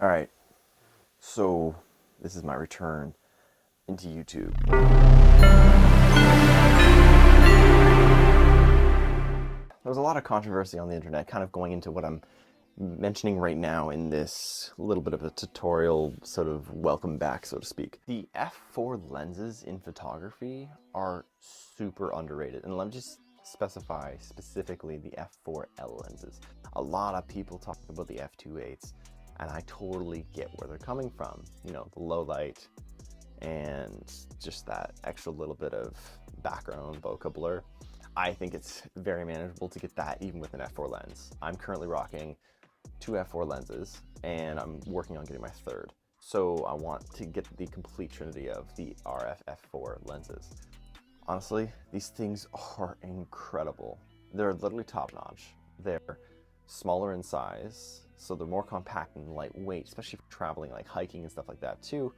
All right, so this is my return into YouTube. There was a lot of controversy on the internet kind of going into what I'm mentioning right now in this little bit of a tutorial sort of welcome back, so to speak. The f4 lenses in photography are super underrated, and let me just specify specifically the f4L lenses. A lot of people talk about the f2.8s, and I totally get where they're coming from. You know, the low light and just that extra little bit of background bokeh blur. I think it's very manageable to get that even with an f4 lens. I'm currently rocking two f4 lenses and I'm working on getting my third. So I want to get the complete trinity of the RF f4 lenses. Honestly, these things are incredible. They're literally top notch. They're smaller in size, so they're more compact and lightweight, especially for traveling, like hiking and stuff like that too.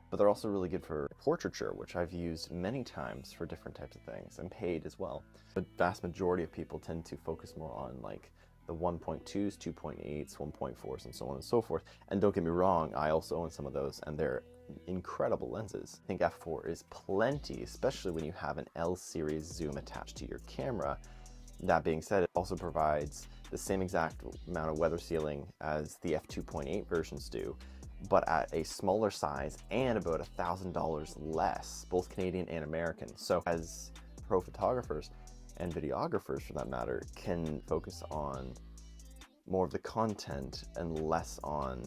But they're also really good for portraiture, which I've used many times for different types of things, and paid as well. The vast majority of people tend to focus more on like the 1.2s, 2.8s, 1.4s, and so on and so forth. And don't get me wrong, I also own some of those, and they're incredible lenses. I think f4 is plenty, especially when you have an L series zoom attached to your camera. That being said, it also provides the same exact amount of weather sealing as the f2.8 versions do, but at a smaller size and about $1,000 less, both Canadian and American. So as pro photographers and videographers for that matter can focus on more of the content and less on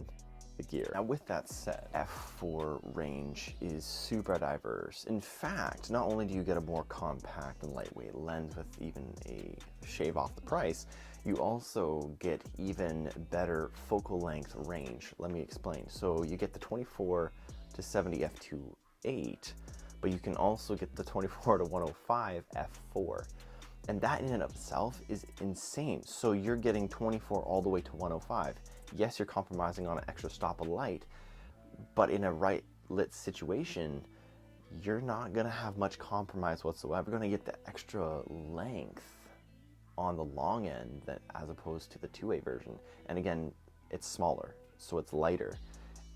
the gear. Now with that said, f4 range is super diverse. In fact, not only do you get a more compact and lightweight lens with even a shave off the price, you also get even better focal length range. Let me explain. So you get the 24 to 70 f2.8, but you can also get the 24 to 105 f4. And that in and of itself is insane. So you're getting 24 all the way to 105. Yes, you're compromising on an extra stop of light, but in a right lit situation, you're not gonna have much compromise whatsoever. You're gonna get the extra length on the long end that, as opposed to the 2.8 version. And again, it's smaller, so it's lighter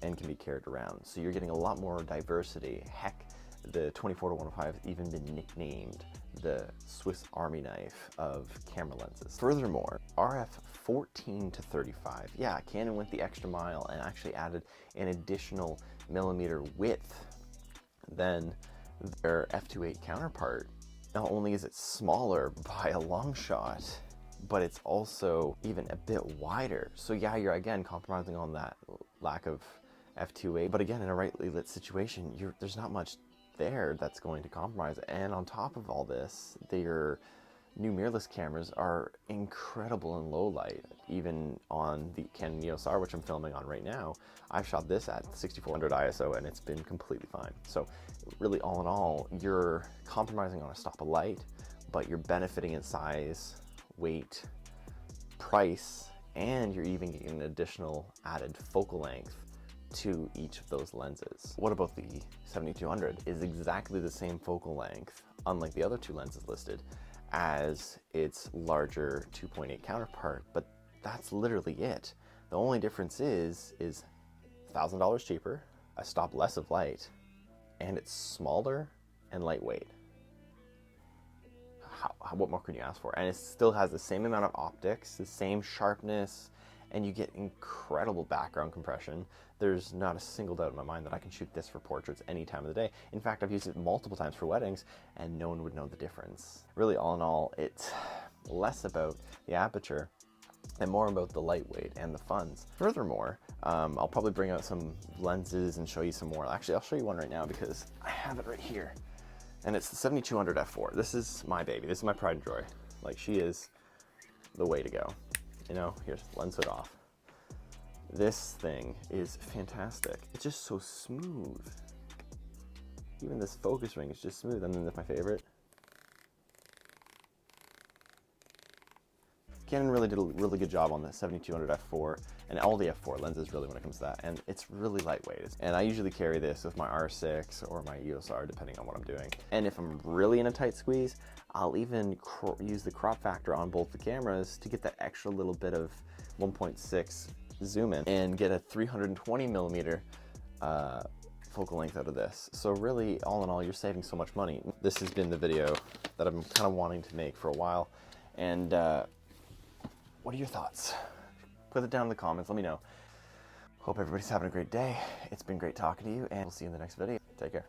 and can be carried around. So you're getting a lot more diversity. Heck, the 24 to 105 has even been nicknamed the Swiss Army knife of camera lenses. Furthermore, RF 14 to 35. Yeah, Canon went the extra mile and actually added an additional millimeter width than their f2.8 counterpart. Not only is it smaller by a long shot, but it's also even a bit wider. So yeah, you're again compromising on that lack of f2.8, but again, in a rightly lit situation, there's not much there that's going to compromise. And on top of all this, their new mirrorless cameras are incredible in low light. Even on the Canon EOS R, which I'm filming on right now, I've shot this at 6400 ISO and it's been completely fine. So really, all in all, you're compromising on a stop of light, but you're benefiting in size, weight, price, and you're even getting an additional added focal length to each of those lenses. What about the 7200? Is exactly the same focal length, unlike the other two lenses listed, as its larger 2.8 counterpart, but that's literally it. The only difference is $1,000 cheaper, a stop less of light, and it's smaller and lightweight. What more can you ask for? And it still has the same amount of optics, the same sharpness, and you get incredible background compression. There's not a single doubt in my mind that I can shoot this for portraits any time of the day. In fact, I've used it multiple times for weddings and no one would know the difference. Really, all in all, it's less about the aperture and more about the lightweight and the funds. Furthermore, I'll probably bring out some lenses and show you some more. Actually, I'll show you one right now because I have it right here. And it's the 7200 f4. This is my baby. This is my pride and joy. Like, she is the way to go. You know, here's lens hood off. This thing is fantastic. It's just so smooth. Even this focus ring is just smooth. And then my favorite. Canon really did a really good job on the 7200 f4 and all the f4 lenses really when it comes to that, and it's really lightweight. And I usually carry this with my R6 or my EOS R depending on what I'm doing. And if I'm really in a tight squeeze, I'll even use the crop factor on both the cameras to get that extra little bit of 1.6 zoom in and get a 320 millimeter focal length out of this. So really, all in all, you're saving so much money. This has been the video that I'm kind of wanting to make for a while. And what are your thoughts? Put it down in the comments, let me know. Hope everybody's having a great day. It's been great talking to you, and we'll see you in the next video. Take care.